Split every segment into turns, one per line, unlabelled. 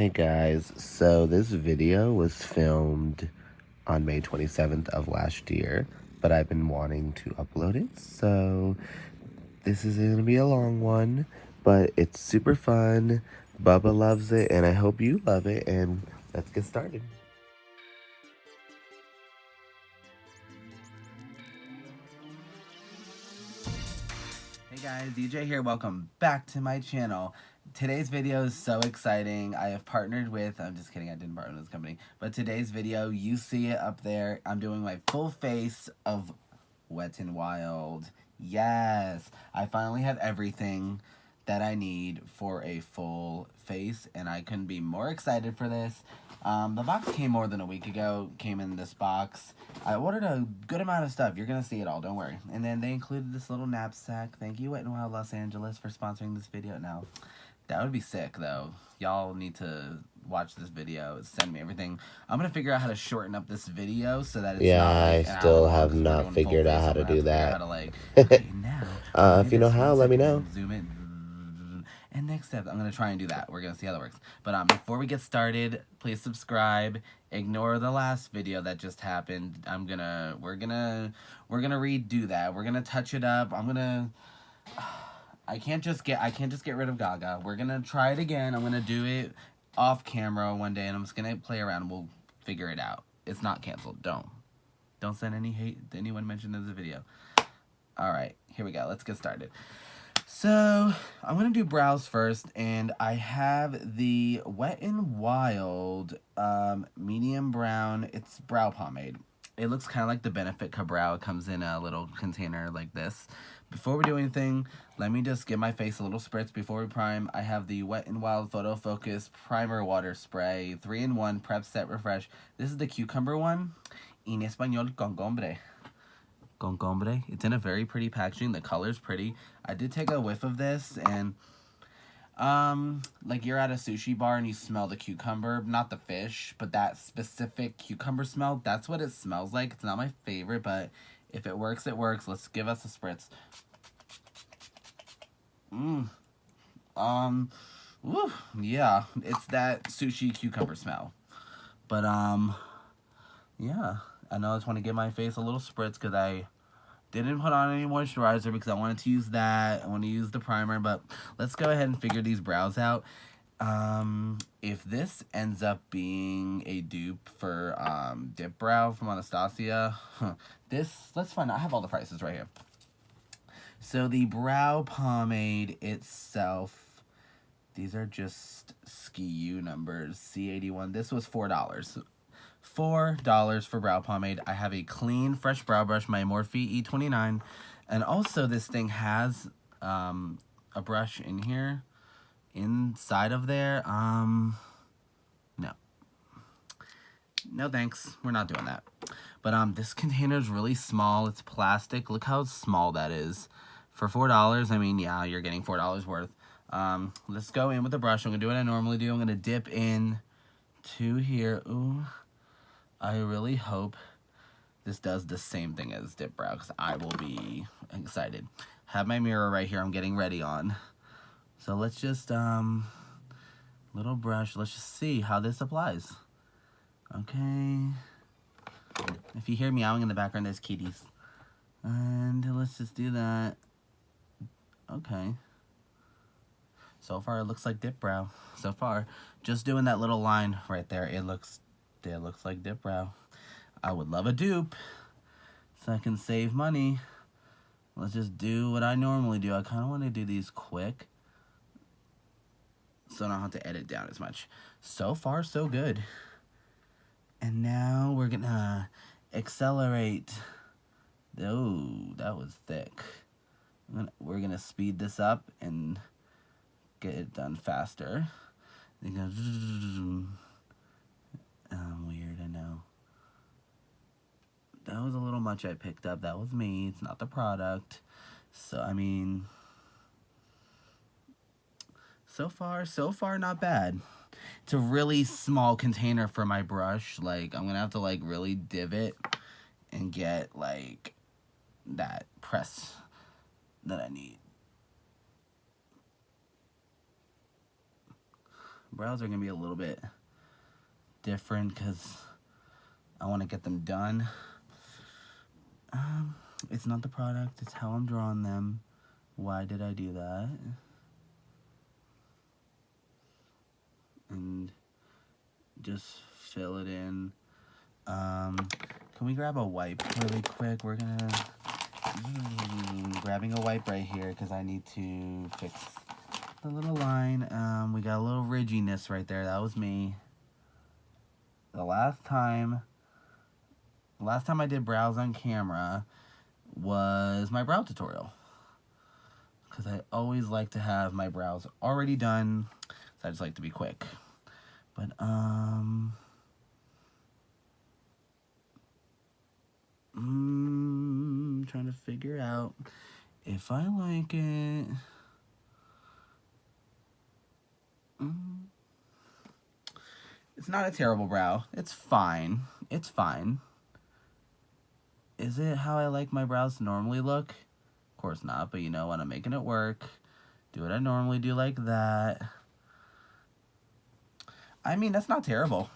Hey guys, so this video was filmed on May 27th of last year, but I've been wanting to upload it, so this is going to be a long one, but it's super fun. Bubba loves it, and I hope you love it, and let's get started.
Hey guys, Deejay here. Welcome back to my channel. Today's video is so exciting. I have partnered with, I'm just kidding, I didn't partner with this company, but today's video, you see it up there. I'm doing my full face of Wet n Wild. Yes, I finally have everything that I need for a full face, and I couldn't be more excited for this. The box came more than a week ago, came in this box. I ordered a good amount of stuff. You're going to see it all, don't worry. And then they included this little knapsack. Thank you, Wet n Wild Los Angeles, for sponsoring this video. Now, that would be sick, though. Y'all need to watch this video. Send me everything. I'm going to figure out how to shorten up this video so that it's not like
I still have not figured out how to do that.
Okay, now,
If you know how, let me know.
Zoom in. And next step, I'm going to try and do that. We're going to see how that works. But before we get started, please subscribe. Ignore the last video that just happened. We're gonna redo that. We're gonna touch it up. I can't just get rid of Gaga. We're gonna try it again. I'm gonna do it off camera one day, and I'm just gonna play around, and we'll figure it out. It's not canceled. Don't send any hate to anyone mentioned in the video. Alright, here we go. Let's get started. So, I'm going to do brows first, and I have the Wet n Wild medium brown. It's brow pomade. It looks kind of like the Benefit Brow. It comes in a little container like this. Before we do anything, let me just give my face a little spritz before we prime. I have the Wet n Wild Photo Focus Primer Water Spray, 3-in-1 Prep Set Refresh. This is the cucumber one. En español, concombre. Concombre. It's in a very pretty packaging. The color's pretty. I did take a whiff of this, and like you're at a sushi bar and you smell the cucumber, not the fish, but that specific cucumber smell. That's what it smells like. It's not my favorite, but if it works, it works. Let's give us a spritz. Woo, yeah, it's that sushi cucumber smell. But yeah. I know I just want to give my face a little spritz because I didn't put on any moisturizer because I wanted to use that. I want to use the primer, but let's go ahead and figure these brows out. If this ends up being a dupe for Dip Brow from Anastasia, let's find out. I have all the prices right here. So the brow pomade itself, these are just SKU numbers, C81. This was $4. $4 for brow pomade. I have a clean, fresh brow brush, my Morphe E29. And also this thing has a brush in here, inside of there. No. No thanks. We're not doing that. But this container is really small. It's plastic. Look how small that is. For $4, I mean, yeah, you're getting $4 worth. Let's go in with the brush. I'm going to do what I normally do. I'm going to dip in to here. Ooh. I really hope this does the same thing as Dip Brow because I will be excited. Have my mirror right here I'm getting ready on. So let's just, little brush. Let's just see how this applies. Okay. If you hear meowing in the background, there's kitties. And let's just do that. Okay. So far, it looks like Dip Brow. So far, just doing that little line right there, it looks like Dip Brow. I would love a dupe so I can save money. Let's just do what I normally do. I kind of want to do these quick so I don't have to edit down as much. So far, so good. And now we're going to accelerate. Oh, that was thick. We're going to speed this up and get it done faster. Then go weird, I know. That was a little much I picked up. That was me. It's not the product. So, I mean, so far, not bad. It's a really small container for my brush. Like, I'm going to have to, like, really divot and get, like, that press that I need. Brows are going to be a little bit different because I want to get them done. It's not the product, it's how I'm drawing them. Why did I do that? And just fill it in. Can we grab a wipe really quick? We're gonna grabbing a wipe right here because I need to fix the little line. We got a little ridginess right there. That was me. The last time I did brows on camera was my brow tutorial, because I always like to have my brows already done, so I just like to be quick. But trying to figure out if I like it. It's not a terrible brow. It's fine. It's fine. Is it how I like my brows to normally look? Of course not, but you know what? I'm making it work. Do what I normally do, like that. I mean, that's not terrible.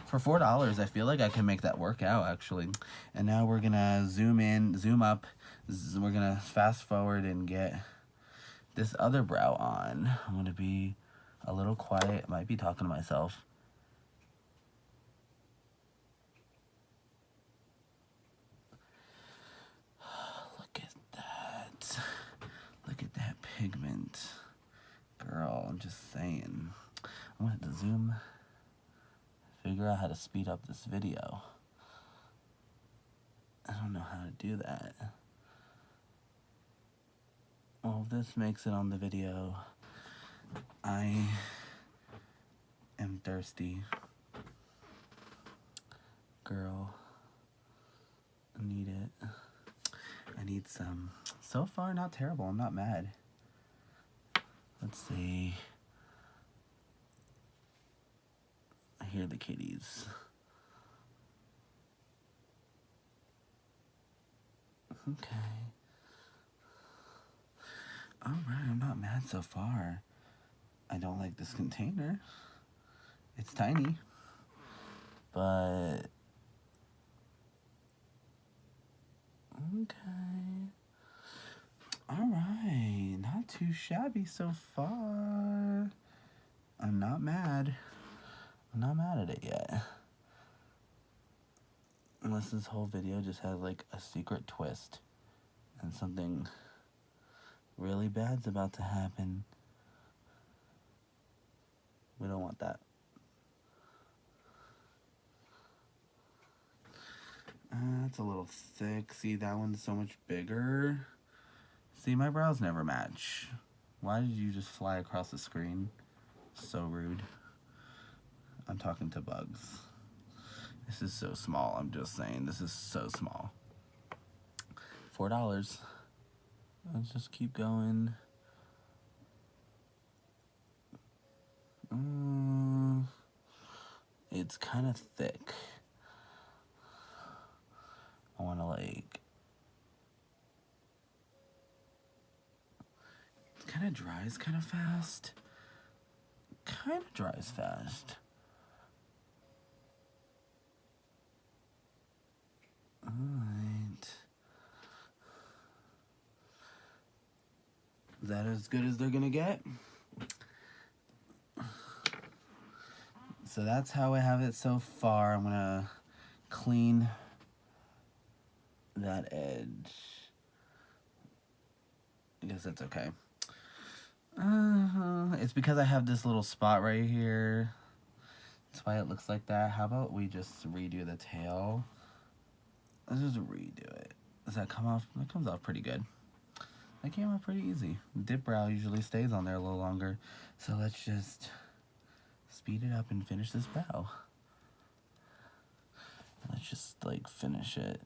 For $4, I feel like I can make that work out, actually. And now we're gonna zoom in, zoom up. We're gonna fast forward and get this other brow on. I'm gonna be a little quiet. I might be talking to myself. Look at that. Look at that pigment. Girl, I'm just saying. I'm gonna have to zoom, figure out how to speed up this video. I don't know how to do that. Well, if this makes it on the video, I am thirsty. Girl, I need it. I need some. So far, not terrible. I'm not mad. Let's see. I hear the kitties. Okay. Alright, I'm not mad so far. I don't like this container. It's tiny. But okay. Alright, not too shabby so far. I'm not mad. I'm not mad at it yet. Unless this whole video just has like a secret twist and something really bad's about to happen. We don't want that. That's a little thick. See, that one's so much bigger. See, my brows never match. Why did you just fly across the screen? So rude. I'm talking to bugs. This is so small. I'm just saying, this is so small. $4. Let's just keep going. It's kind of thick. I want to like... It kind of dries kind of fast. Kind of dries fast. Alright. Is that as good as they're gonna get? So that's how I have it so far. I'm gonna clean that edge. I guess that's okay. It's because I have this little spot right here. That's why it looks like that. How about we just redo the tail? Let's just redo it. Does that come off? That comes off pretty good. That came off pretty easy. Dip brow usually stays on there a little longer. So let's just speed it up and finish this brow. Let's just like finish it.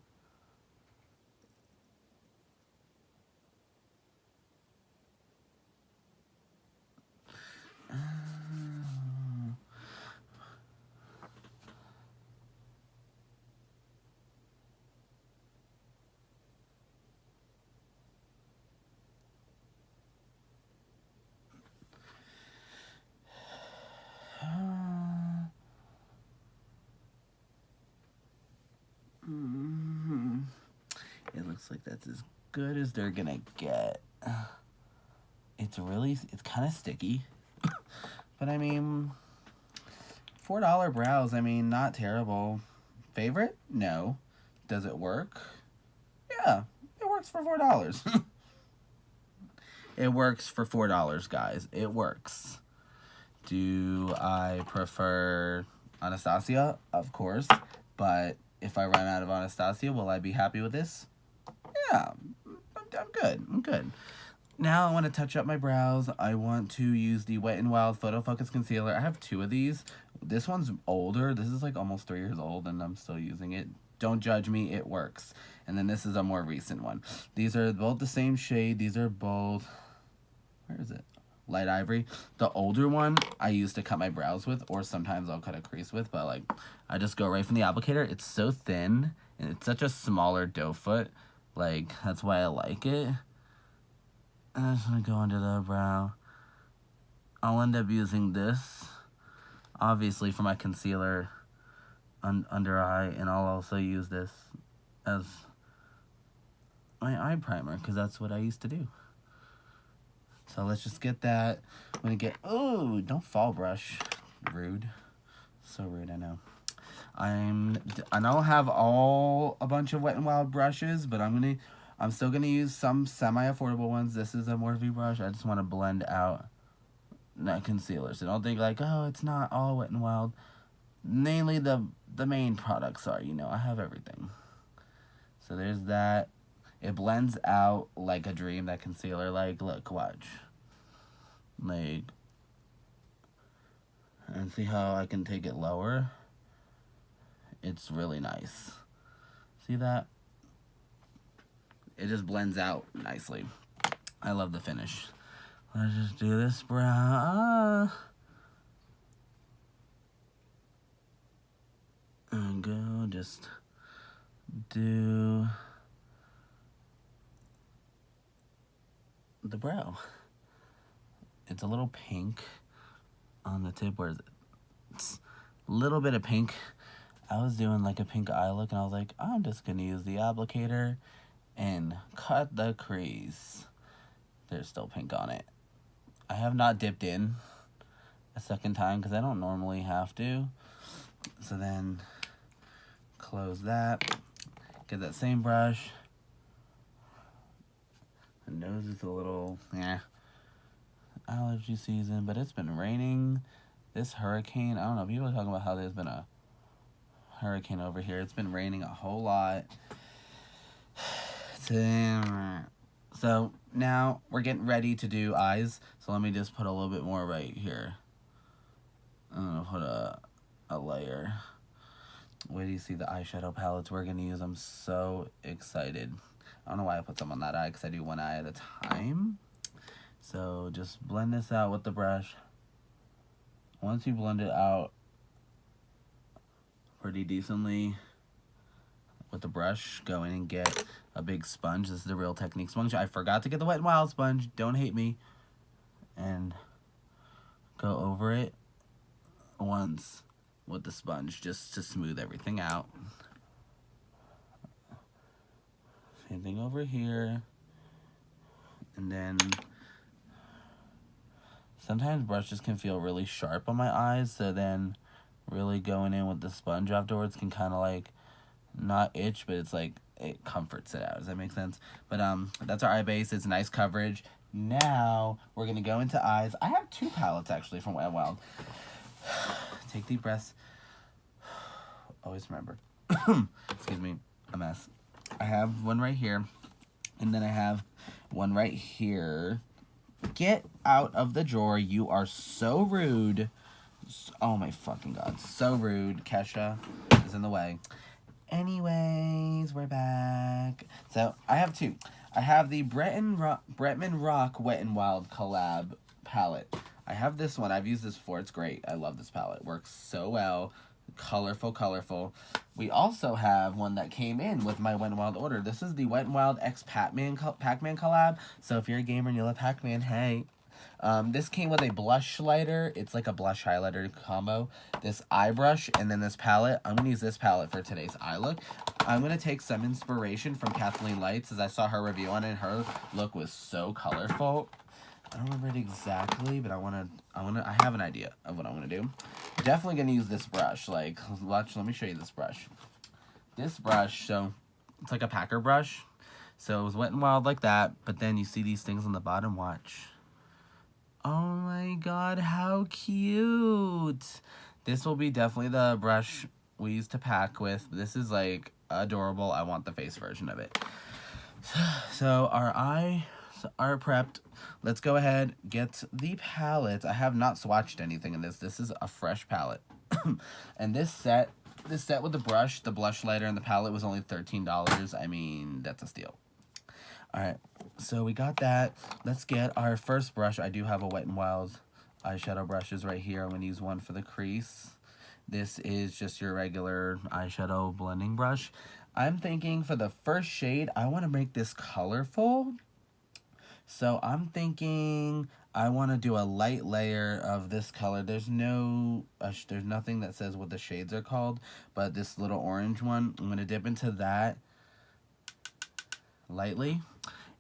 Looks like that's as good as they're gonna get. It's kind of sticky. But I mean, $4 brows, I mean, not terrible. Favorite? No. Does it work? Yeah, it works for $4. It works for $4, guys. It works. Do I prefer Anastasia? Of course. But if I run out of Anastasia, will I be happy with this? Yeah, I'm good. I'm good. Now I want to touch up my brows. I want to use the Wet n Wild Photo Focus Concealer. I have 2 of these. This one's older. This is like almost 3 years old and I'm still using it. Don't judge me. It works. And then this is a more recent one. These are both the same shade. These are both... Where is it? Light Ivory. The older one I use to cut my brows with, or sometimes I'll cut a crease with, but like I just go right from the applicator. It's so thin and it's such a smaller doe foot. Like, that's why I like it. I'm just gonna go under the brow. I'll end up using this, obviously, for my concealer under eye, and I'll also use this as my eye primer, because that's what I used to do. So let's just get that. I'm gonna get, oh, don't fall brush. Rude. So rude, I know. I don't have a bunch of Wet n Wild brushes, but I'm still gonna use some semi-affordable ones. This is a Morphe brush. I just want to blend out that concealer. So don't think like, oh, it's not all Wet n Wild. Mainly the main products are, you know, I have everything. So there's that. It blends out like a dream, that concealer. Like, look, watch. Like, and see how I can take it lower? It's really nice. See that? It just blends out nicely. I love the finish. Let's just do this brow. And go, just do the brow. It's a little pink on the tip. Where is it? It's a little bit of pink. I was doing like a pink eye look and I was like, I'm just gonna use the applicator and cut the crease. There's still pink on it. I have not dipped in a second time because I don't normally have to. So then close that. Get that same brush. The nose is a little, allergy season, but it's been raining. This hurricane, I don't know, people are talking about how there's been a hurricane over here. It's been raining a whole lot. So now we're getting ready to do eyes. So let me just put a little bit more right here. I'm gonna put a layer. Wait till you see the eyeshadow palettes we're gonna use. I'm so excited. I don't know why I put some on that eye, because I do one eye at a time. So just blend this out with the brush. Once you blend it out pretty decently with the brush, go in and get a big sponge. This is the Real Technique sponge. I forgot to get the Wet n Wild sponge. Don't hate me. And go over it once with the sponge just to smooth everything out. Same thing over here. And then sometimes brushes can feel really sharp on my eyes, so then really going in with the sponge afterwards can kind of like not itch, but it's like it comforts it out. Does that make sense? But that's our eye base. It's nice coverage. Now we're gonna go into eyes. I have 2 palettes actually from Wet n Wild. Take deep breaths. Always remember. Excuse me, a mess. I have one right here, and then I have one right here. Get out of the drawer. You are so rude. Oh my fucking god. So rude. Kesha is in the way. Anyways, we're back. So I have 2. I have the Bretman Rock Wet n Wild collab palette. I have this one. I've used this before. It's great. I love this palette. It works so well. Colorful, colorful. We also have one that came in with my Wet n Wild order. This is the Wet n Wild X Pac-Man collab. So if you're a gamer and you love Pac-Man, hey. This came with a blush lighter. It's like a blush highlighter combo. This eye brush and then this palette. I'm going to use this palette for today's eye look. I'm going to take some inspiration from Kathleen Lights, as I saw her review on it. Her look was so colorful. I don't remember it exactly, but I have an idea of what I'm going to do. Definitely going to use this brush. Like, watch, let me show you this brush. This brush, so it's like a packer brush. So it was Wet n Wild like that, but then you see these things on the bottom. Watch. Oh my god, how cute. This will be definitely the brush we used to pack with. This is like adorable. I want the face version of it. So our eyes are prepped. Let's go ahead, get the palette. I have not swatched anything in this. This is a fresh palette. And this set with the brush, the blush lighter, and the palette was only $13. I mean, that's a steal. Alright, so we got that. Let's get our first brush. I do have a Wet n Wild eyeshadow brushes right here. I'm going to use one for the crease. This is just your regular eyeshadow blending brush. I'm thinking for the first shade, I want to make this colorful. So I'm thinking I want to do a light layer of this color. There's nothing that says what the shades are called, but this little orange one, I'm going to dip into that lightly,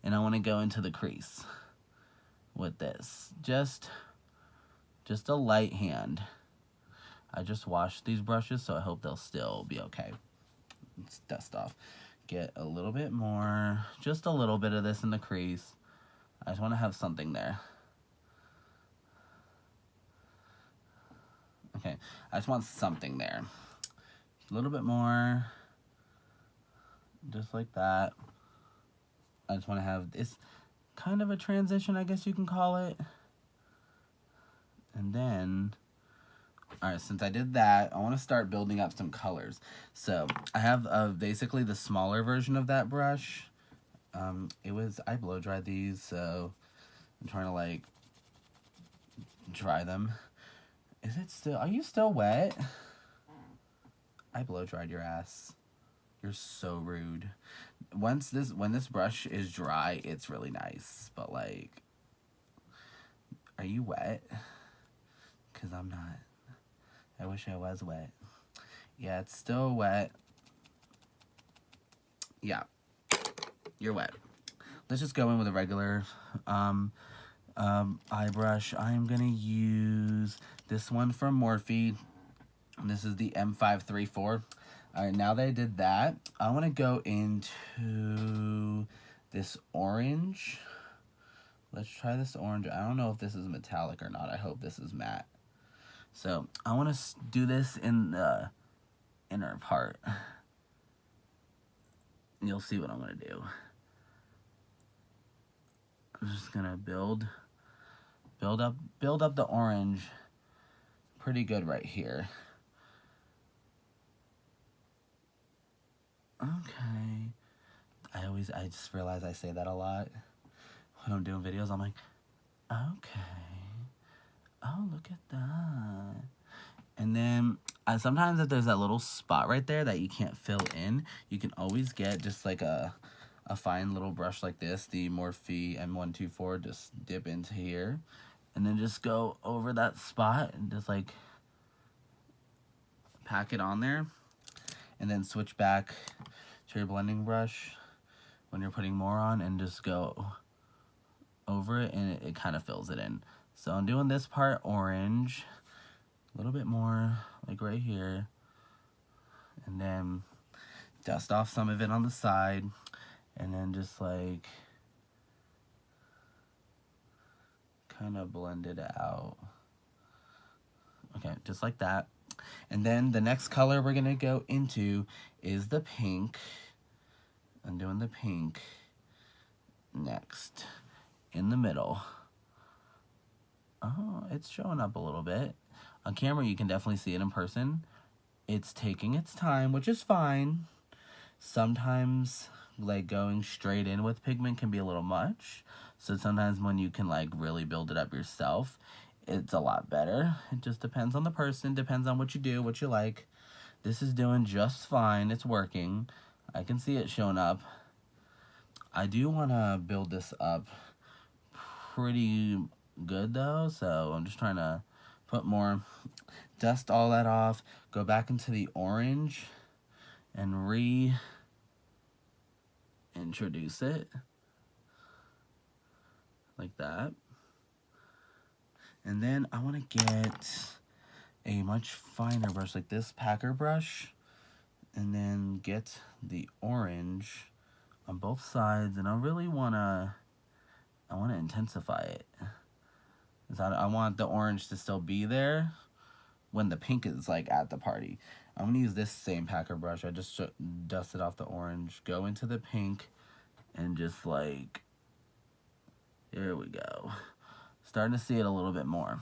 and I want to go into the crease with this. Just a light hand. I just washed these brushes, so I hope they'll still be okay. Let's dust off. Get a little bit more, just a little bit of this in the crease. I just want to have something there. Okay, I just want something there. A little bit more, just like that. I just want to have this kind of a transition, I guess you can call it. And then, alright, since I did that, I want to start building up some colors. So, I have basically the smaller version of that brush. I blow dried these, so I'm trying to like dry them. Are you still wet? I blow dried your ass. You're so rude. When this brush is dry, it's really nice, but like, are you wet? 'Cause I'm not. I wish I was wet. Yeah, it's still wet. Yeah. You're wet. Let's just go in with a regular eye brush. I'm going to use this one from Morphe. This is the M534. Alright, now that I did that, I want to go into this orange. Let's try this orange. I don't know if this is metallic or not. I hope this is matte. So, I want to do this in the inner part. You'll see what I'm going to do. I'm just gonna build up the orange pretty good right here. Okay. I just realized I say that a lot when I'm doing videos. I'm like, okay. Oh, look at that. And then sometimes if there's that little spot right there that you can't fill in, you can always get just like a fine little brush like this, the Morphe M124, just dip into here, and then just go over that spot and just like pack it on there, and then switch back to your blending brush when you're putting more on and just go over it, and it kind of fills it in. So I'm doing this part orange, a little bit more like right here, and then dust off some of it on the side. And then just like kind of blend it out. Okay, just like that. And then the next color we're going to go into is the pink. I'm doing the pink next in the middle. Oh, it's showing up a little bit. On camera, you can definitely see it in person. It's taking its time, which is fine. Sometimes like going straight in with pigment can be a little much, so sometimes when you can like really build it up yourself, it's a lot better. It just depends on the person, depends on what you do, what you like. This is doing just fine. It's working. I can see it showing up. I do want to build this up pretty good though, so I'm just trying to put more, dust all that off, go back into the orange and introduce it like that. And then I want to get a much finer brush like this packer brush, and then get the orange on both sides, and I really want to intensify it. I want the orange to still be there when the pink is like at the party. I'm gonna use this same packer brush. I just dusted off the orange, go into the pink, and just like, here we go. Starting to see it a little bit more.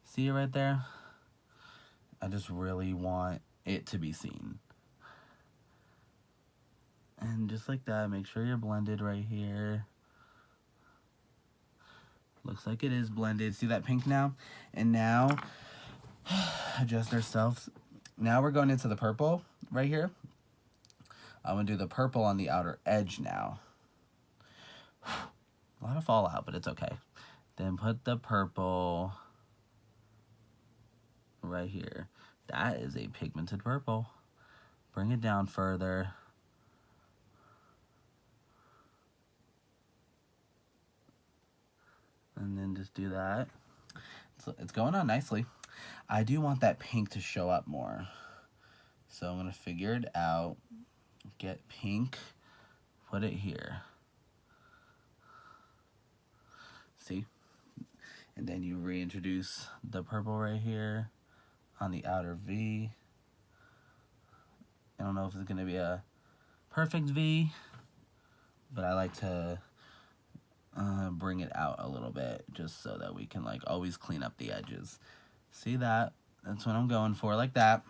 See it right there? I just really want it to be seen. And just like that, make sure you're blended right here. Looks like it is blended. See that pink now? And now, adjust ourselves. Now we're going into the purple right here. I'm going to do the purple on the outer edge now. A lot of fallout, but it's okay. Then put the purple right here. That is a pigmented purple. Bring it down further. And then just do that. So it's going on nicely. I do want that pink to show up more. So I'm going to figure it out. Get pink. Put it here. See? And then you reintroduce the purple right here on the outer V. I don't know if it's going to be a perfect V, but I like to bring it out a little bit just so that we can like always clean up the edges. See that? That's what I'm going for, like that.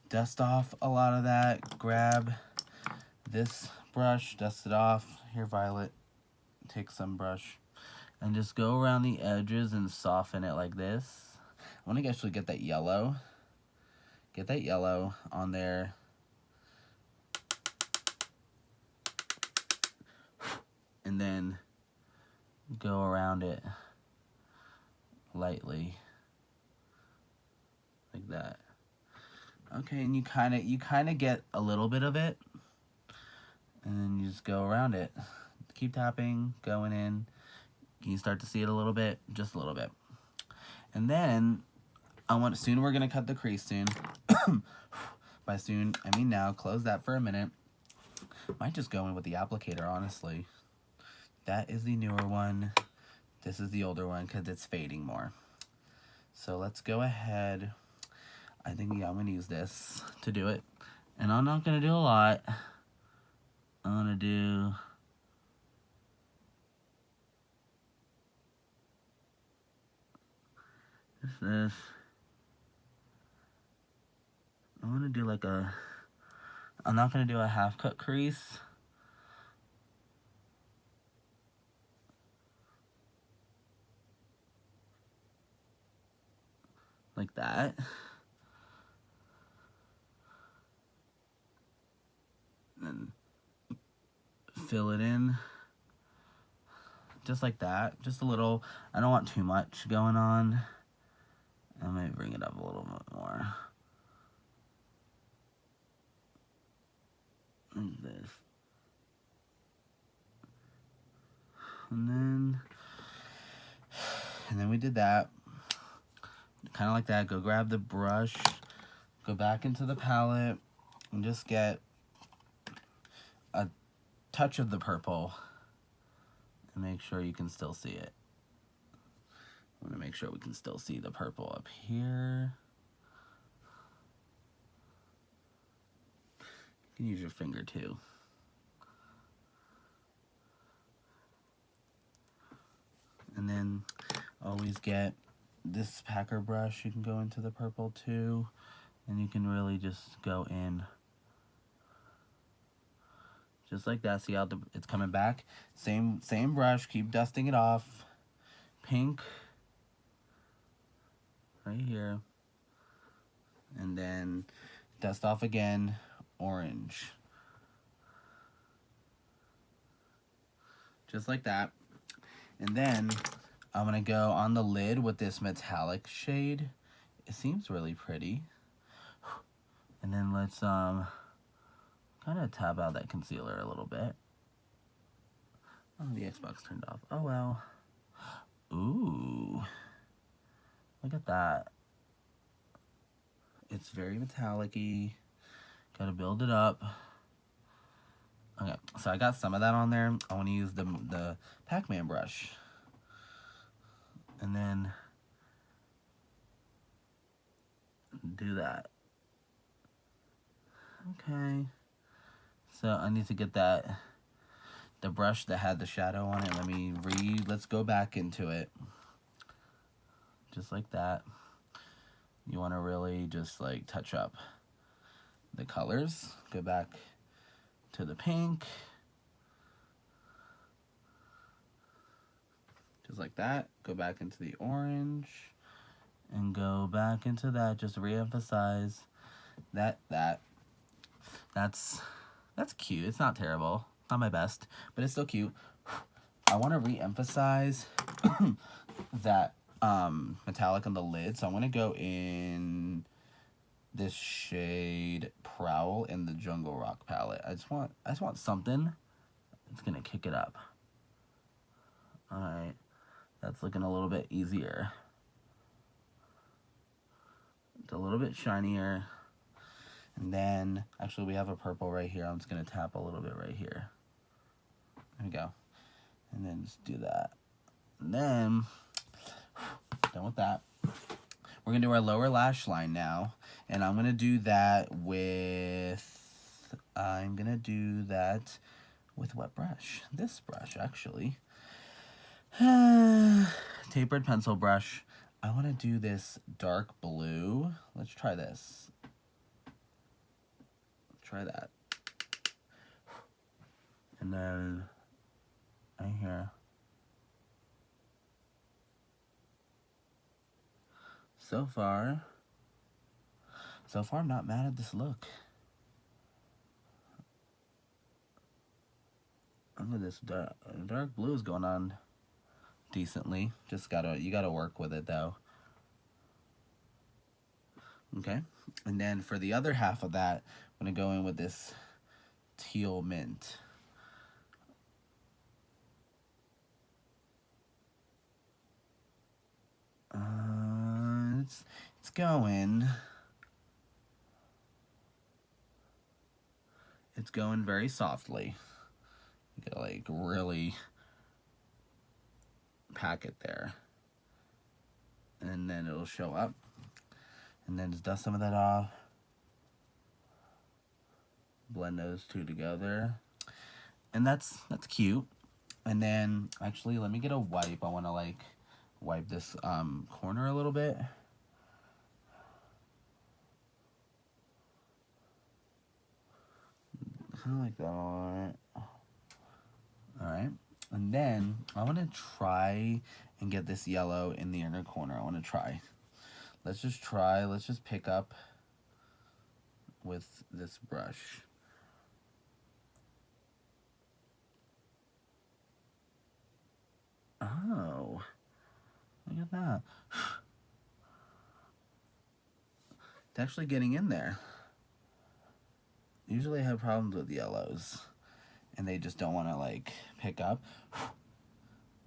Dust off a lot of that. Grab this brush, dust it off. Here, Violet, take some brush and just go around the edges and soften it like this. I want to actually get that yellow. Get that yellow on there. And then go around it lightly like that. Okay, and you kind of get a little bit of it, and then you just go around it. Keep tapping, going in. Can you start to see it a little bit? Just a little bit. And then soon we're gonna cut the crease soon. By soon, I mean now. Close that for a minute. Might just go in with the applicator, honestly. That is the newer one. This is the older one because it's fading more. So let's go ahead. I think, yeah, I'm going to use this to do it. And I'm not going to do a lot. I'm going to do this. I'm going to do like I'm not going to do a half cut crease. Like that. And fill it in. Just like that. Just a little. I don't want too much going on. I might bring it up a little bit more. Like this. And then we did that. Kind of like that. Go grab the brush. Go back into the palette. And just get a touch of the purple. And make sure you can still see it. I want to make sure we can still see the purple up here. You can use your finger too. And then always get this packer brush. You can go into the purple too. And you can really just go in. Just like that. See how it's coming back? Same brush. Keep dusting it off. Pink. Right here. And then dust off again. Orange. Just like that. And then I'm going to go on the lid with this metallic shade. It seems really pretty. And then let's kind of tap out that concealer a little bit. Oh, the Xbox turned off. Oh, well. Ooh. Look at that. It's very metallic-y. Gotta build it up. Okay, so I got some of that on there. I want to use the Pac-Man brush. And then do that. Okay. So I need to get the brush that had the shadow on it. Let's go back into it. Just like that. You want to really just like touch up the colors. Go back to the pink. Just like that. Go back into the orange. And go back into that. Just re-emphasize that. That's cute. It's not terrible. Not my best, but it's still cute. I want to re-emphasize that metallic on the lid, so I'm gonna go in this shade Prowl in the Jungle Rock palette. I just want something that's gonna kick it up. All right, that's looking a little bit easier. It's a little bit shinier. And then, actually we have a purple right here. I'm just gonna tap a little bit right here. There we go. And then just do that. And then, done with that. We're gonna do our lower lash line now. And I'm gonna do that with what brush? This brush, actually. Tapered pencil brush. I wanna do this dark blue. Let's try this. Try that. And then right here. So far I'm not mad at this look. Look at this dark blue is going on decently. You gotta work with it though. Okay, and then for the other half of that, I'm gonna go in with this teal mint. It's going. It's going very softly. You gotta like really pack it there, and then it'll show up. And then just dust some of that off. Blend those two together, and that's cute. And then actually, let me get a wipe. I want to like wipe this corner a little bit. Kind of like that. All right, and then I want to try and get this yellow in the inner corner. I want to try. Let's just try. Let's just pick up with this brush. Oh, look at that. It's actually getting in there. Usually I have problems with yellows and they just don't want to like pick up.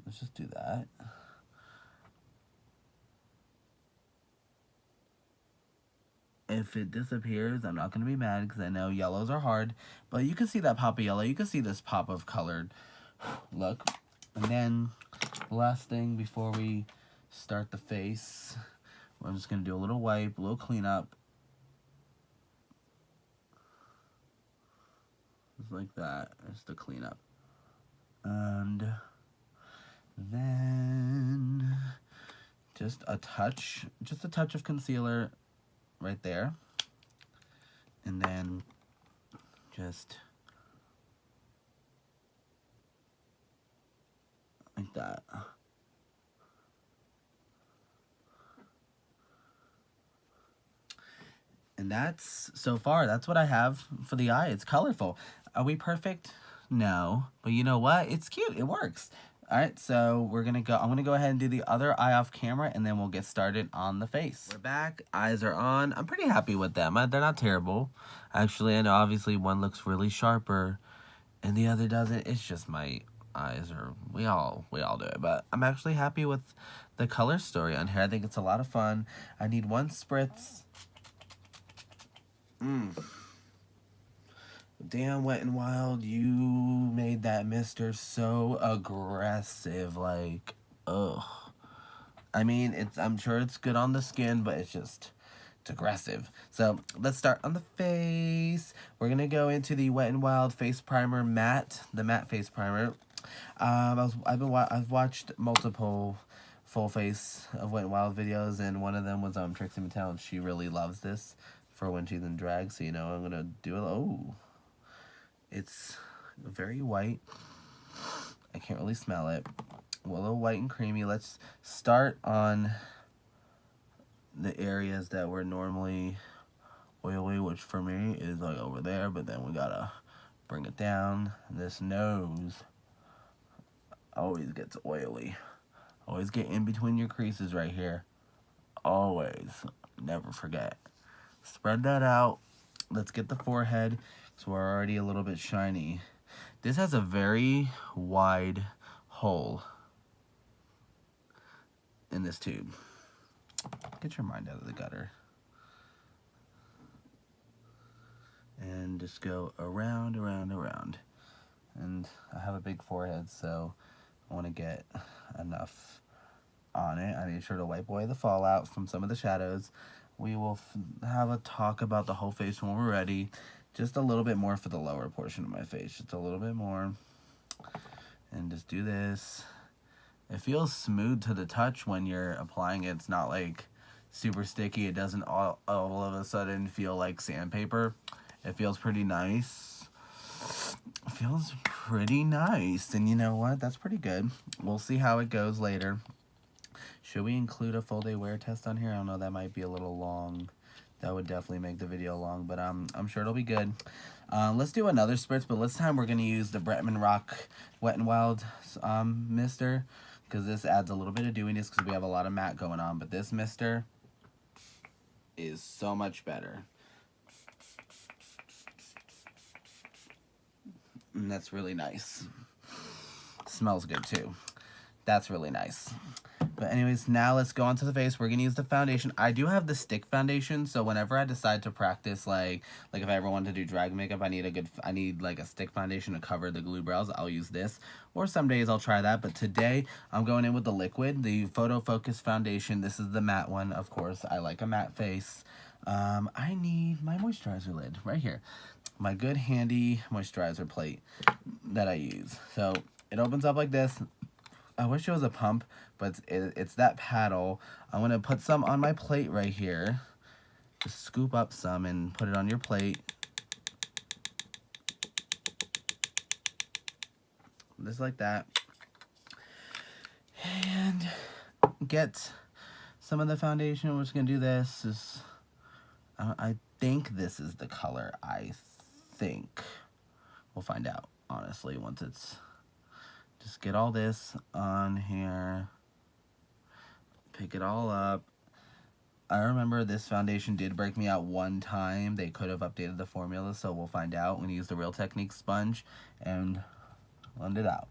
Let's just do that. If it disappears, I'm not going to be mad because I know yellows are hard, but you can see that pop of yellow. You can see this pop of colored look. And then the last thing before we start the face, I'm just going to do a little wipe, a little cleanup. Just like that, just to clean up. And then just a touch of concealer right there. And then just like that. And that's, so far, that's what I have for the eye. It's colorful. Are we perfect? No. But you know what? It's cute. It works. All right, so I'm going to go ahead and do the other eye off camera, and then we'll get started on the face. We're back. Eyes are on. I'm pretty happy with them. They're not terrible. Actually, I know obviously one looks really sharper, and the other doesn't. It's just my eyes, or we all do it. But I'm actually happy with the color story on here. I think it's a lot of fun. I need one spritz. Damn, Wet n Wild, you made that mister so aggressive. Like, ugh. I mean, I'm sure it's good on the skin, but it's aggressive. So let's start on the face. We're gonna go into the Wet n Wild face primer matte, the matte face primer. I've watched multiple full face of Wet n Wild videos, and one of them was Trixie Mattel, and she really loves this for when she's in drag. So I'm gonna do it. Oh, it's very white. I can't really smell it. Well, a little white and creamy. Let's start on the areas that were normally oily, which for me is like over there, but then we gotta bring it down. This nose always gets oily. Always get in between your creases right here. Always. Never forget. Spread that out. Let's get the forehead, so we're already a little bit shiny. This has a very wide hole in this tube. Get your mind out of the gutter. And just go around, around, around. And I have a big forehead, so I want to get enough on it. I made sure to wipe away the fallout from some of the shadows. We will have a talk about the whole face when we're ready. Just a little bit more for the lower portion of my face. Just a little bit more. And just do this. It feels smooth to the touch when you're applying it. It's not like super sticky. It doesn't all of a sudden feel like sandpaper. It feels pretty nice. It feels pretty nice. And you know what? That's pretty good. We'll see how it goes later. Should we include a full day wear test on here? I don't know. That might be a little long. That would definitely make the video long, but I'm sure it'll be good. Let's do another spritz, but this time we're going to use the Bretman Rock Wet n Wild mister, because this adds a little bit of dewiness because we have a lot of matte going on, but this mister is so much better. And that's really nice. Smells good too. That's really nice. But anyways, now let's go on to the face. We're going to use the foundation. I do have the stick foundation, so whenever I decide to practice, like if I ever want to do drag makeup, I need like a stick foundation to cover the glue brows. I'll use this. Or some days I'll try that. But today, I'm going in with the liquid, the Photo Focus foundation. This is the matte one, of course. I like a matte face. I need my moisturizer lid right here. My good handy moisturizer plate that I use. So it opens up like this. I wish it was a pump, but it's that paddle. I'm going to put some on my plate right here. Just scoop up some and put it on your plate. Just like that. And get some of the foundation. We're just going to do this. I think this is the color. I think. We'll find out, honestly, once it's... Just get all this on here. Pick it all up. I remember this foundation did break me out one time. They could have updated the formula, so we'll find out. We're going to use the Real Technique sponge and blend it out.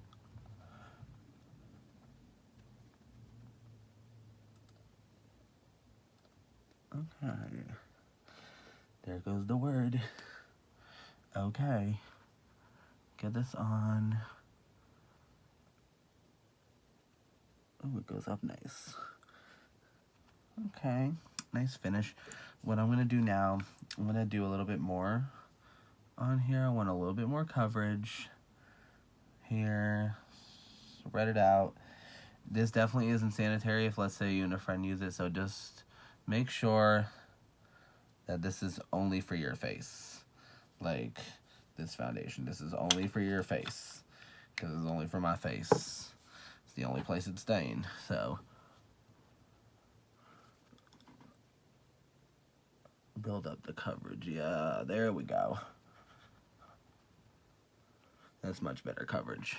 Okay. There goes the word. Okay. Get this on. Oh, it goes up nice. Okay, nice finish. What I'm going to do now, I'm going to do a little bit more on here. I want a little bit more coverage here. Spread it out. This definitely isn't sanitary if, let's say, you and a friend use it, so just make sure that this is only for your face. Like this foundation. This is only for your face, because it's only for my face. It's the only place it's staying, so build up the coverage. Yeah, there we go. That's much better coverage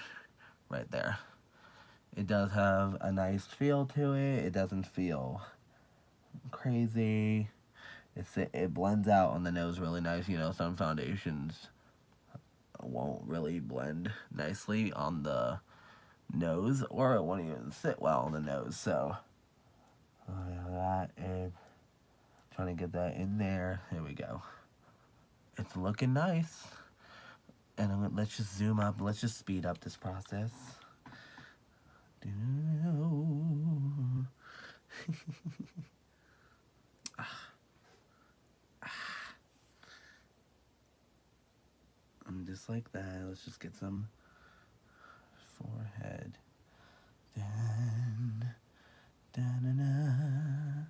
right there. It does have a nice feel to it. It doesn't feel crazy. It blends out on the nose really nice. You know, some foundations won't really blend nicely on the nose, or it won't even sit well on the nose. So, that and trying to get that in there. There we go. It's looking nice. And let's just zoom up. Let's just speed up this process. And just like that, let's just get some forehead. Dun, dun, dun, dun.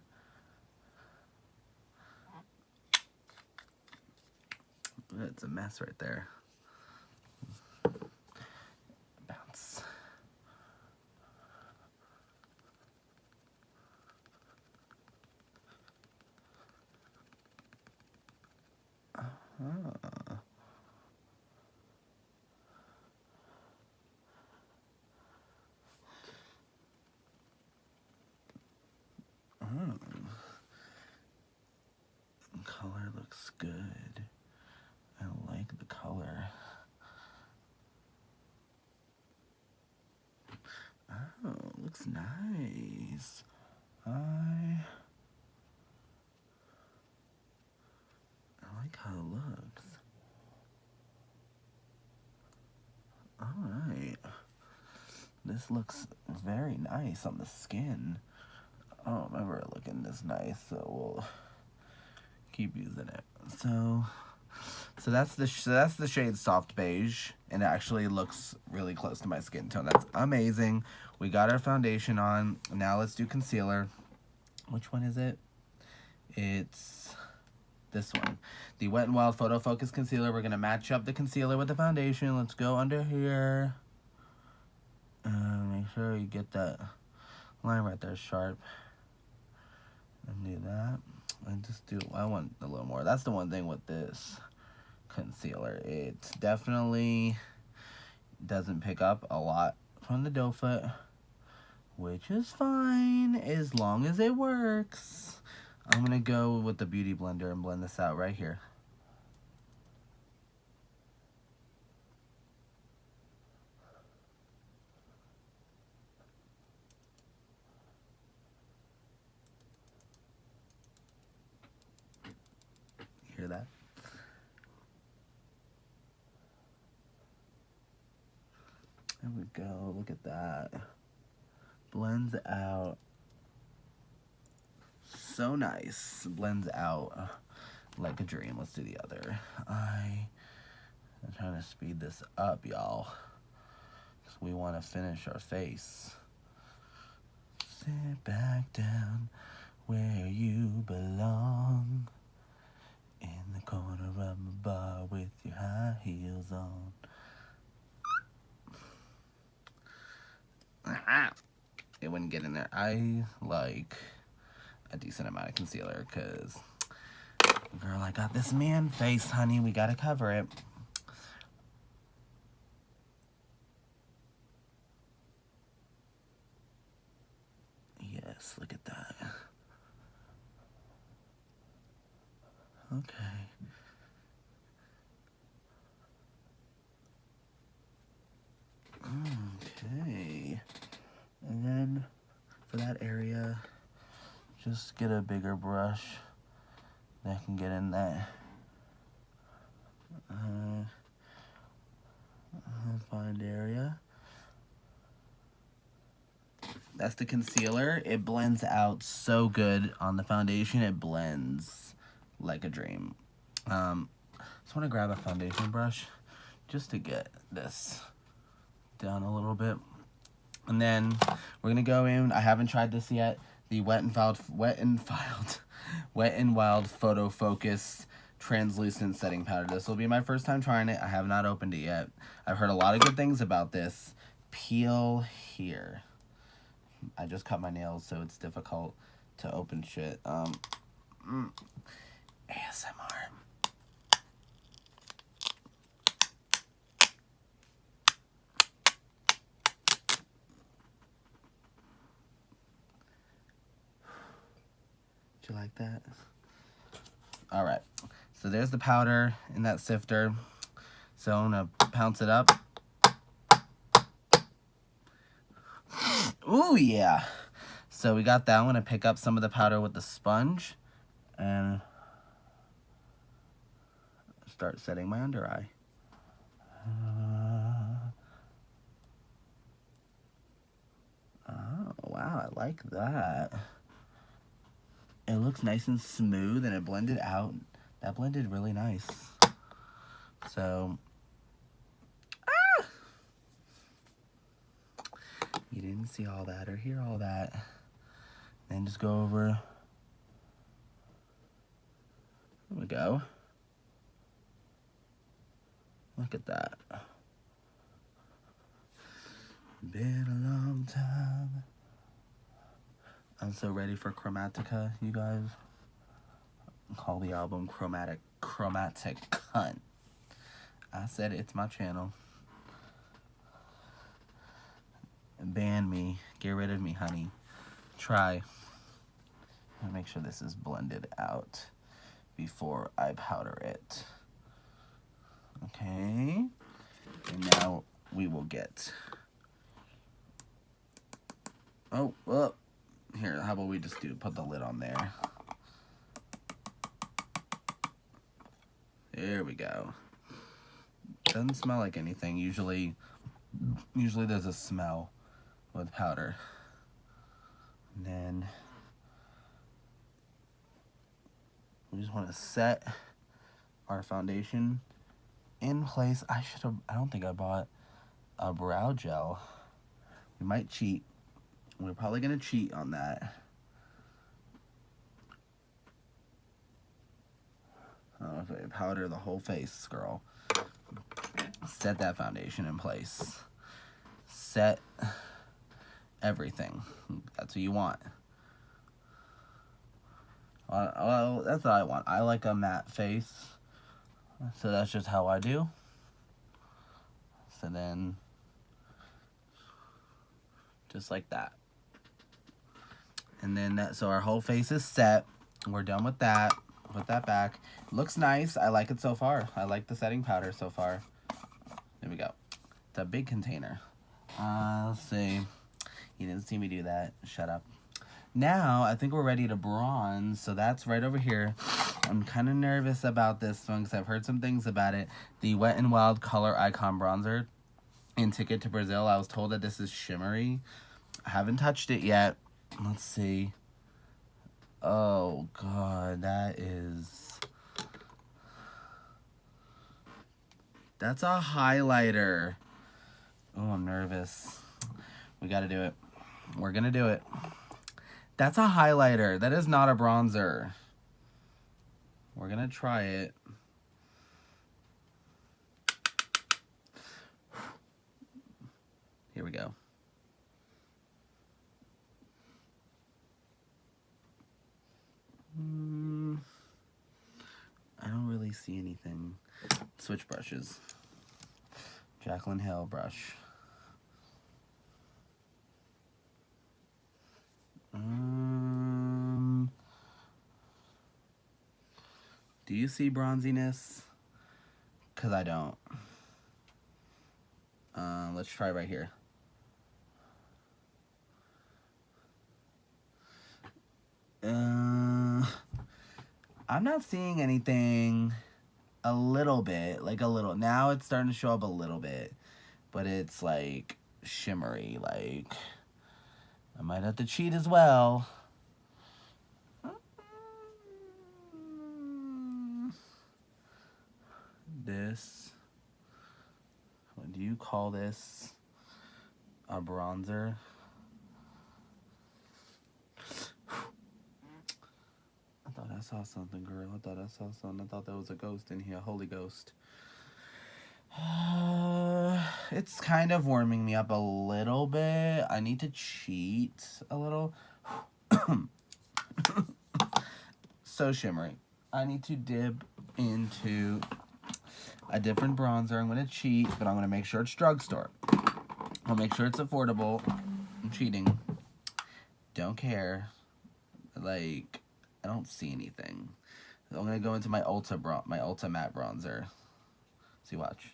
It's a mess right there. Bounce. Color looks good. I like the color. Oh, looks nice. I like how it looks. Alright. This looks very nice on the skin. I don't remember it looking this nice, so we'll keep using it. So that's the shade Soft Beige, and it actually looks really close to my skin tone. That's amazing. We got our foundation on. Now let's do concealer. Which one is it? It's this one. The Wet n Wild Photo Focus Concealer. We're going to match up the concealer with the foundation. Let's go under here. Make sure you get that line right there sharp. And do that. And just do, I want a little more. That's the one thing with this concealer. It definitely doesn't pick up a lot from the doe foot, which is fine as long as it works. I'm going to go with the Beauty Blender and blend this out right here. Hear that? There we go. Look at that. Blends out. So nice. Blends out like a dream. Let's do the other. I'm trying to speed this up, y'all, because we want to finish our face. Sit back down where you belong, in the corner of my bar with your high heels on. It wouldn't get in there. I like a decent amount of concealer because, girl, I got this man face, honey. We gotta cover it. Yes, look at that. Okay. Okay. And then for that area, just get a bigger brush that can get in that fine area. That's the concealer. It blends out so good on the foundation. It blends like a dream. Just want to grab a foundation brush just to get this down a little bit. And then we're going to go in. I haven't tried this yet. The Wet n Wild Photo Focus Translucent Setting Powder. This will be my first time trying it. I have not opened it yet. I've heard a lot of good things about this. Peel here. I just cut my nails, so it's difficult to open shit. ASMR. Do you like that? All right. So there's the powder in that sifter. So I'm gonna pounce it up. Ooh, yeah. So we got that. I'm going to pick up some of the powder with the sponge and start setting my under eye. Oh, wow, I like that. It looks nice and smooth, and it blended out. That blended really nice. So, you didn't see all that or hear all that. Then just go over. There we go. Look at that. Been a long time. I'm so ready for Chromatica, you guys. Call the album Chromatic Cunt. I said it's my channel. Ban me. Get rid of me, honey. Try. I'll make sure this is blended out before I powder it. Okay. And now we will get... Oh, well. Here, how about we just put the lid on there. There we go. Doesn't smell like anything. Usually there's a smell with powder. And then we just want to set our foundation in place. I don't think I bought a brow gel. We might cheat. We're probably gonna cheat on that. Oh, if I powder the whole face, girl. Set that foundation in place. Set everything. That's what you want. Well, that's what I want. I like a matte face. So that's just how I do. So then, just like that. And then so our whole face is set. We're done with that. Put that back. Looks nice. I like it so far. I like the setting powder so far. There we go. It's a big container. Let's see. You didn't see me do that. Shut up. Now, I think we're ready to bronze. So that's right over here. I'm kind of nervous about this one because I've heard some things about it. The Wet n Wild Color Icon Bronzer in Ticket to Brazil. I was told that this is shimmery. I haven't touched it yet. Let's see. Oh, God. That's a highlighter. Oh, I'm nervous. We got to do it. We're going to do it. That's a highlighter. That is not a bronzer. We're going to try it. Here we go. I don't really see anything. Switch brushes. Jaclyn Hill brush. Do you see bronziness? Because I don't. Let's try right here. I'm not seeing anything. A little bit. Like a little. Now it's starting to show up a little bit. But it's like shimmery. Like I might have to cheat as well. This. What do you call this? A bronzer? I thought I saw something, girl. I thought I saw something. I thought there was a ghost in here. Holy ghost. It's kind of warming me up a little bit. I need to cheat a little. So shimmery. I need to dip into a different bronzer. I'm going to cheat, but I'm going to make sure it's drugstore. I'll make sure it's affordable. I'm cheating. Don't care. Like, I don't see anything. So I'm going to go into my Ulta matte bronzer. See, watch.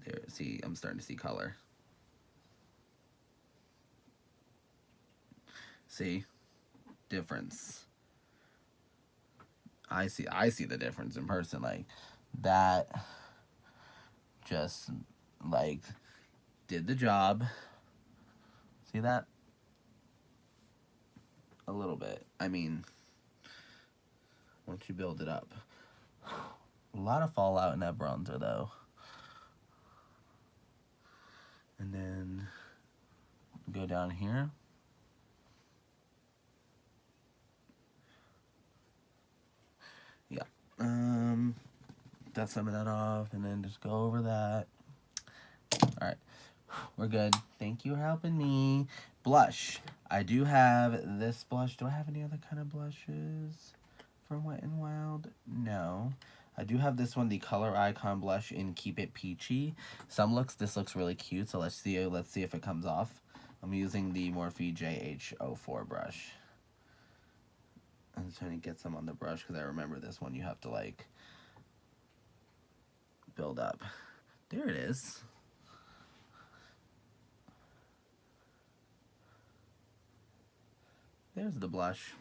There, see, I'm starting to see color. See? Difference. I see the difference in person. Like, that just, like, did the job. See that? A little bit. I mean, once you build it up. A lot of fallout in that bronzer, though. And then go down here. Yeah. Dust some of that off, and then just go over that. Alright. We're good. Thank you for helping me. Blush. I do have this blush. Do I have any other kind of blushes from Wet n Wild? No. I do have this one, the Color Icon blush in Keep It Peachy. This looks really cute, so let's see if it comes off. I'm using the Morphe JH04 brush. I'm just trying to get some on the brush because I remember this one you have to, like, build up. There it is. There's the blush.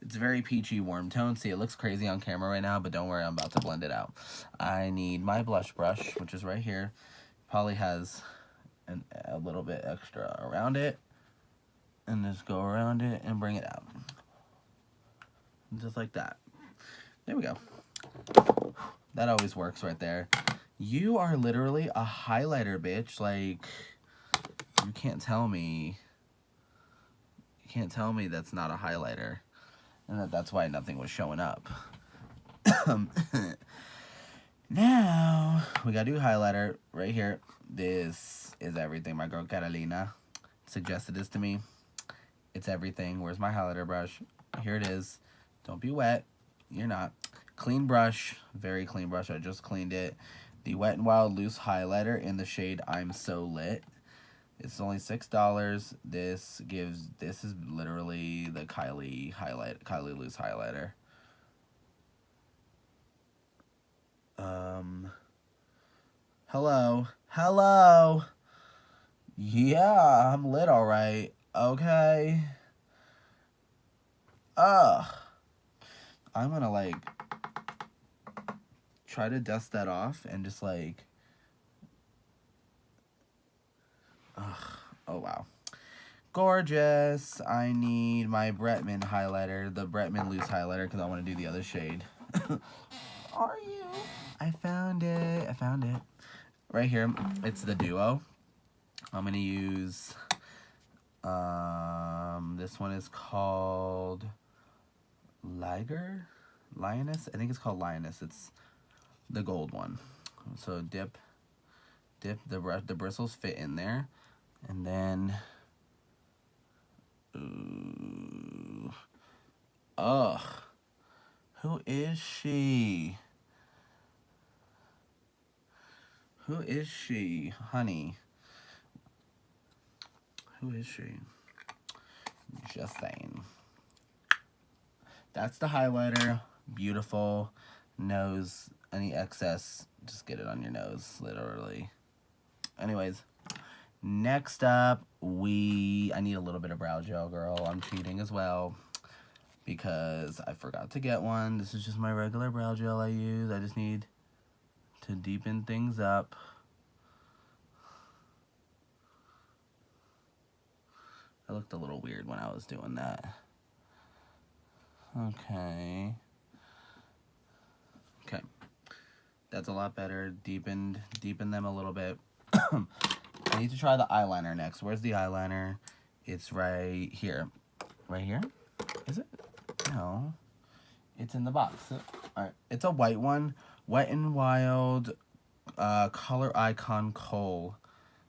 It's very peachy, warm tone. See, it looks crazy on camera right now, but don't worry, I'm about to blend it out. I need my blush brush, which is right here. Probably has a little bit extra around it. And just go around it and bring it out. Just like that. There we go. That always works right there. You are literally a highlighter, bitch. Like, you can't tell me. You can't tell me that's not a highlighter. And that's why nothing was showing up. Now, we gotta do highlighter right here. This is everything. My girl Carolina suggested this to me. It's everything. Where's my highlighter brush? Here it is. Don't be wet. You're not. Clean brush. Very clean brush. I just cleaned it. The Wet n Wild Loose Highlighter in the shade I'm So Lit. It's only $6. This is literally the Kylie Loose highlighter. Hello. Yeah, I'm lit, all right. Okay. I'm gonna, like, try to dust that off and just, like, oh, wow. Gorgeous. I need my Bretman highlighter, the Bretman Loose highlighter, because I want to do the other shade. Are you? I found it. Right here. It's the Duo. I'm going to use, this one is called Lioness? I think it's called Lioness. It's the gold one. So dip the bristles fit in there. And then, ooh, ugh, who is she? Who is she, honey? Who is she? Just saying. That's the highlighter. Beautiful. Nose, any excess, just get it on your nose, literally. Anyways. Next up, I need a little bit of brow gel, girl. I'm cheating as well because I forgot to get one. This is just my regular brow gel I use. I just need to deepen things up. I looked a little weird when I was doing that. Okay. That's a lot better. Deepen them a little bit. I need to try the eyeliner next. Where's the eyeliner? It's right here. Right here? Is it? No. It's in the box. Alright. It's a white one. Wet n Wild Color Icon Kohl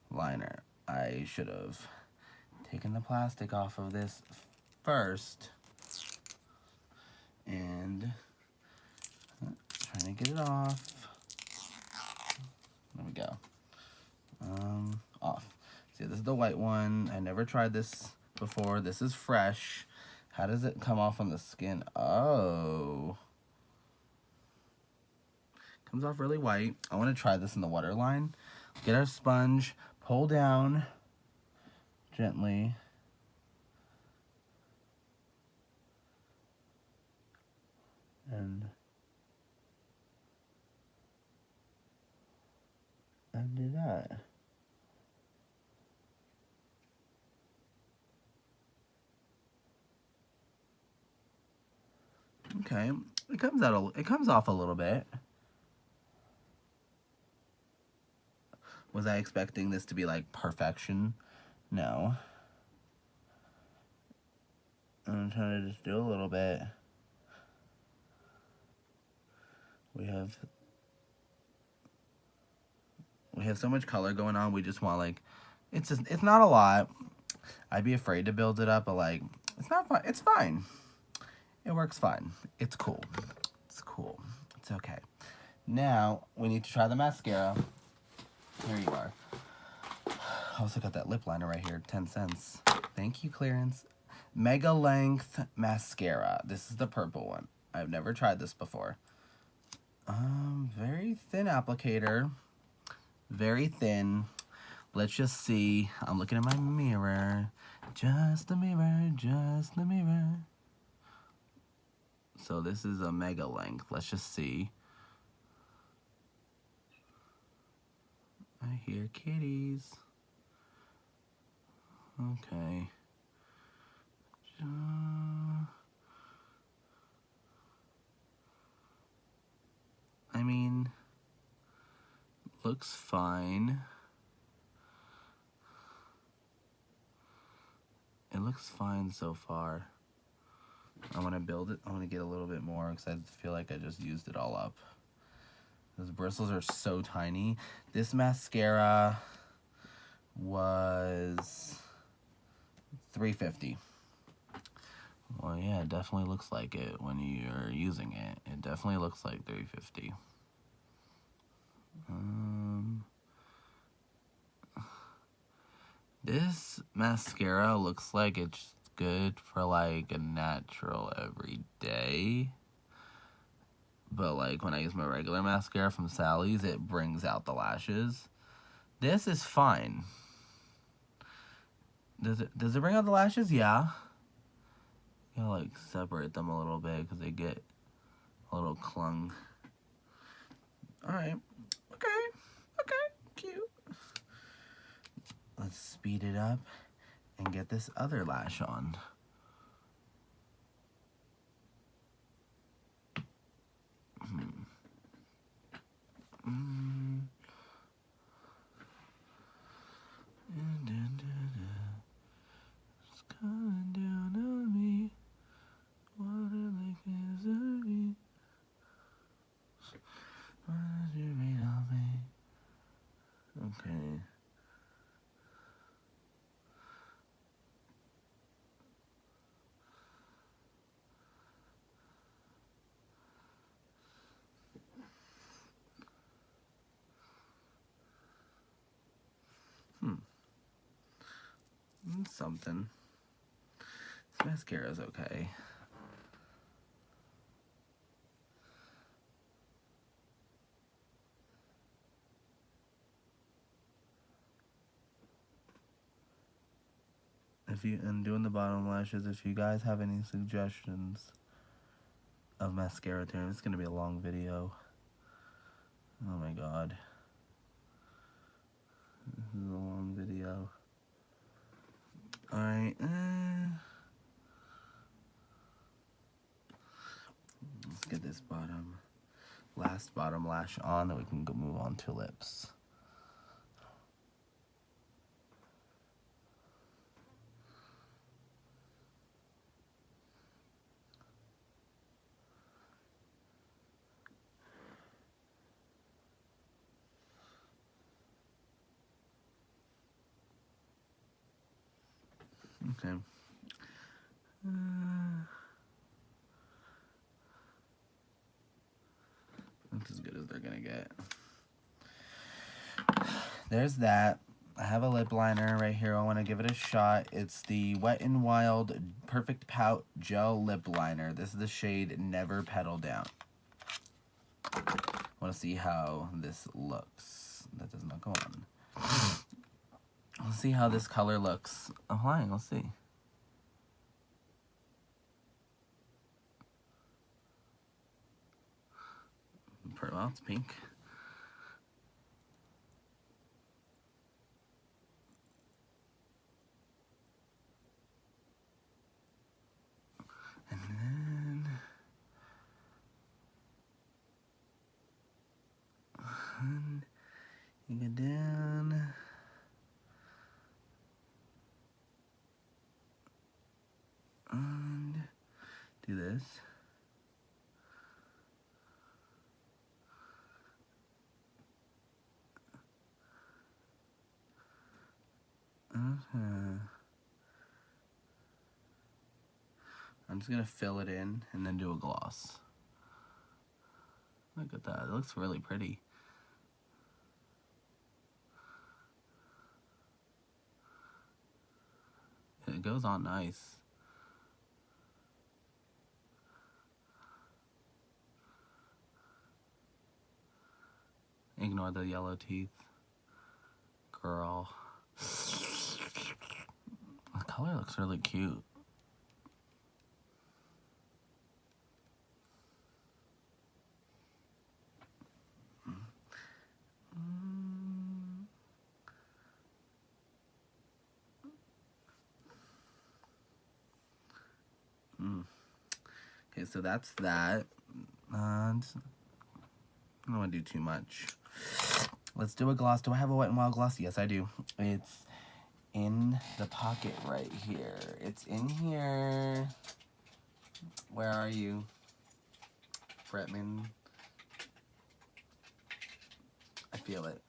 liner. I should have taken the plastic off of this first. And trying to get it off. There we go. Off. See, this is the white one. I never tried this before. This is fresh. How does it come off on the skin? Oh. Comes off really white. I want to try this in the waterline. Get our sponge. Pull down gently. And do that. Okay, it comes off a little bit. Was I expecting this to be like perfection? No. I'm trying to just do a little bit. We have so much color going on. We just want like, it's not a lot. I'd be afraid to build it up, but like, it's not fun. It's fine. It works fine. It's cool. It's cool. It's okay. Now we need to try the mascara. Here you are. I also got that lip liner right here, 10 cents. Thank you, clearance. Mega Length Mascara. This is the purple one. I've never tried this before. Very thin applicator. Very thin. Let's just see. I'm looking at my mirror. Just the mirror, just the mirror. So this is a mega length. Let's just see. I hear kitties. Okay. I mean, looks fine. It looks fine so far. I want to build it. I want to get a little bit more because I feel like I just used it all up. Those bristles are so tiny. This mascara was $3.50. Well, yeah, it definitely looks like it when you're using it. It definitely looks like $3.50. This mascara looks like it's good for like a natural everyday. But like when I use my regular mascara from Sally's, it brings out the lashes. This is fine. Does it bring out the lashes? Yeah. You gotta like separate them a little bit because they get a little clung. Alright. Okay, cute. Let's speed it up and get this other lash on. It's coming down on me. Water like misery. Why did you rain on me? Okay. Something. This mascara's okay. And doing the bottom lashes, if you guys have any suggestions of mascara terms, it's gonna be a long video. Oh my god. This is a long video. Alright, let's get this last bottom lash on, then we can go move on to lips. Okay. That's as good as they're gonna get. There's that. I have a lip liner right here. I want to give it a shot. It's the Wet n Wild Perfect Pout Gel Lip Liner. This is the shade Never Pedal Down. I want to see how this looks. That does not go on. Let's see how this color looks. Applying, let's see. Well, it's pink. And then you go down. And do this. I'm just gonna fill it in and then do a gloss. Look at that, it looks really pretty. It goes on nice. Ignore the yellow teeth. Girl. The color looks really cute. Okay, so that's that. And I don't want to do too much. Let's do a gloss. Do I have a Wet n Wild gloss? Yes, I do. It's in the pocket right here. It's in here. Where are you? Bretman. I feel it.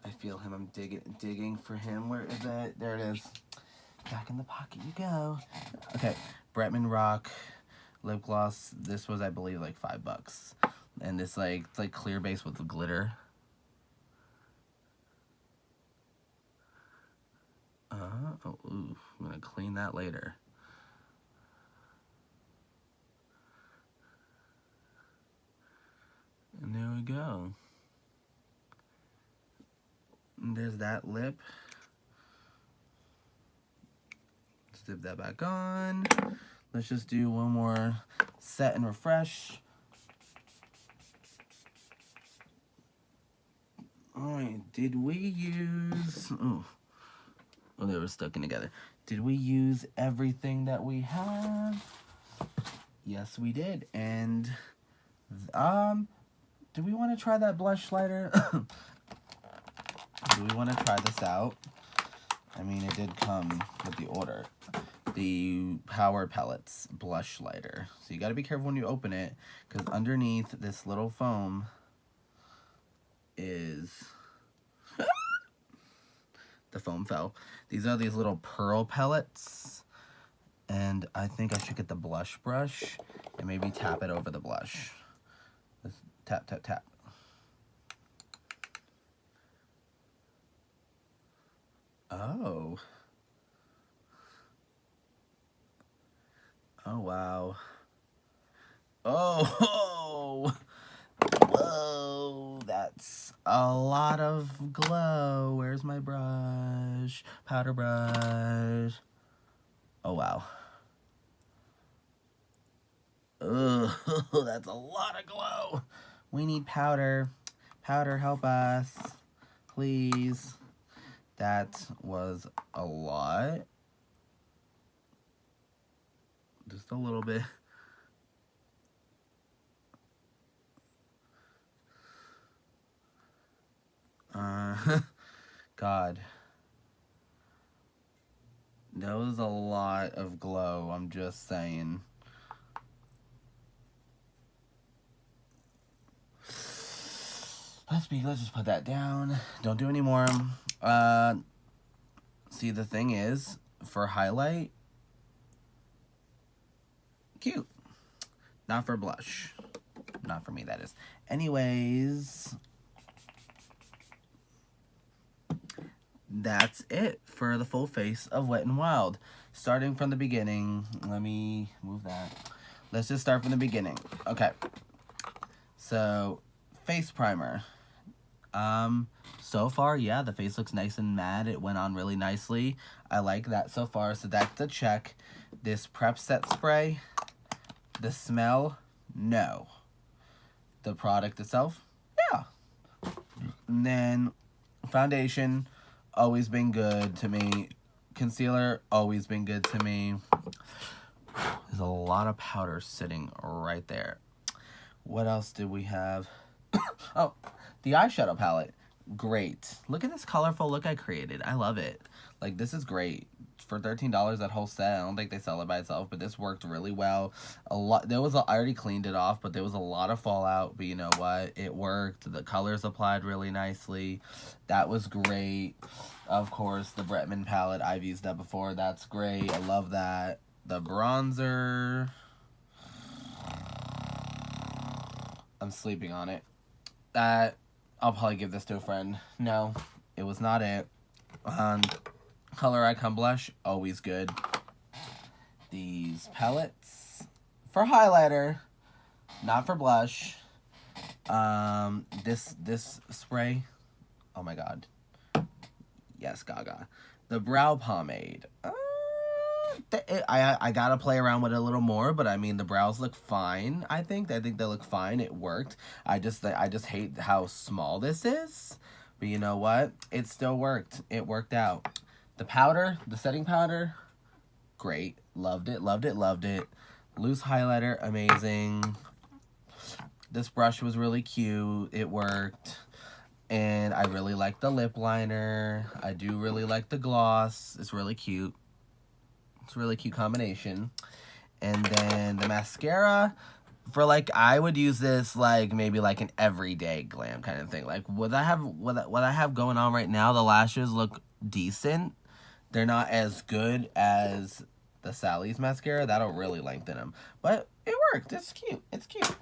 I feel him. I'm digging for him. Where is it? There it is. Back in the pocket you go. Okay, Bretman Rock lip gloss. This was, I believe, like $5. And it's like clear base with glitter. Oh, ooh, I'm gonna clean that later. And there we go. And there's that lip. Zip that back on. Let's just do one more set and refresh. Alright, did we use... Oh, they were stuck in together. Did we use everything that we have? Yes, we did. And, do we want to try that blush lighter? Do we want to try this out? I mean, it did come with the order. The Power Palettes blush lighter. So you got to be careful when you open it, because underneath this little foam is... The foam fell. These are these little pearl pellets. And I think I should get the blush brush and maybe tap it over the blush. Just tap, tap, tap. Oh. Oh, wow. Oh, whoa, that's a lot of glow. Where's my brush? Powder brush. Oh, wow. Oh, that's a lot of glow. We need powder. Powder, help us. Please. That was a lot. Just a little bit. God. That was a lot of glow, I'm just saying. Let's just put that down. Don't do any more. See, the thing is, for highlight, cute. Not for blush. Not for me, that is. Anyways, that's it for the full face of Wet n Wild. Starting from the beginning, let me move that. Let's just start from the beginning. Okay. So, face primer. So far, yeah, the face looks nice and matte. It went on really nicely. I like that so far, so that's a check. This Prep Set spray, the smell, no. the product itself, yeah. And then foundation, always been good to me. Concealer, always been good to me. There's a lot of powder sitting right there. What else did we have? Oh, the eyeshadow palette. Great. Look at this colorful look I created. I love it. Like, this is great. For $13, that whole set, I don't think they sell it by itself, but this worked really well. I already cleaned it off, but there was a lot of fallout, but you know what? It worked. The colors applied really nicely. That was great. Of course, the Bretman palette, I've used that before. That's great. I love that. The bronzer, I'm sleeping on it. That, I'll probably give this to a friend. No, it was not it. Color Icon blush, always good. These palettes for highlighter, not for blush. This spray, oh my god. Yes, Gaga. The brow pomade. I gotta play around with it a little more, but I mean the brows look fine. I think they look fine. It worked. I just hate how small this is, but you know what? It still worked. It worked out. The powder, the setting powder, great. Loved it, loved it, loved it. Loose highlighter, amazing. This brush was really cute. It worked. And I really like the lip liner. I do really like the gloss. It's really cute. It's a really cute combination. And then the mascara, for like, I would use this like maybe like an everyday glam kind of thing. Like what I have going on right now, the lashes look decent. They're not as good as the Sally's mascara. That'll really lengthen them. But it worked. It's cute. It's cute.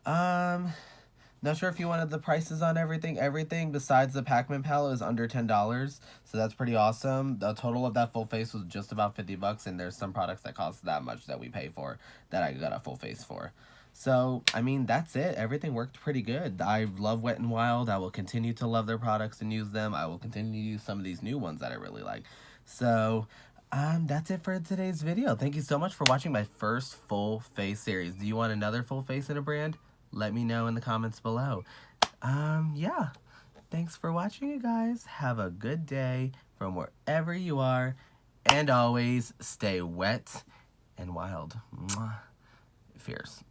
Not sure if you wanted the prices on everything. Everything besides the Pac-Man palette is under $10. So that's pretty awesome. The total of that full face was just about $50. And there's some products that cost that much that we pay for that I got a full face for. So, I mean, that's it. Everything worked pretty good. I love Wet n Wild. I will continue to love their products and use them. I will continue to use some of these new ones that I really like. So, that's it for today's video. Thank you so much for watching my first full face series. Do you want another full face in a brand? Let me know in the comments below. Yeah. Thanks for watching, you guys. Have a good day from wherever you are. And always stay wet and wild. Mwah. Fierce.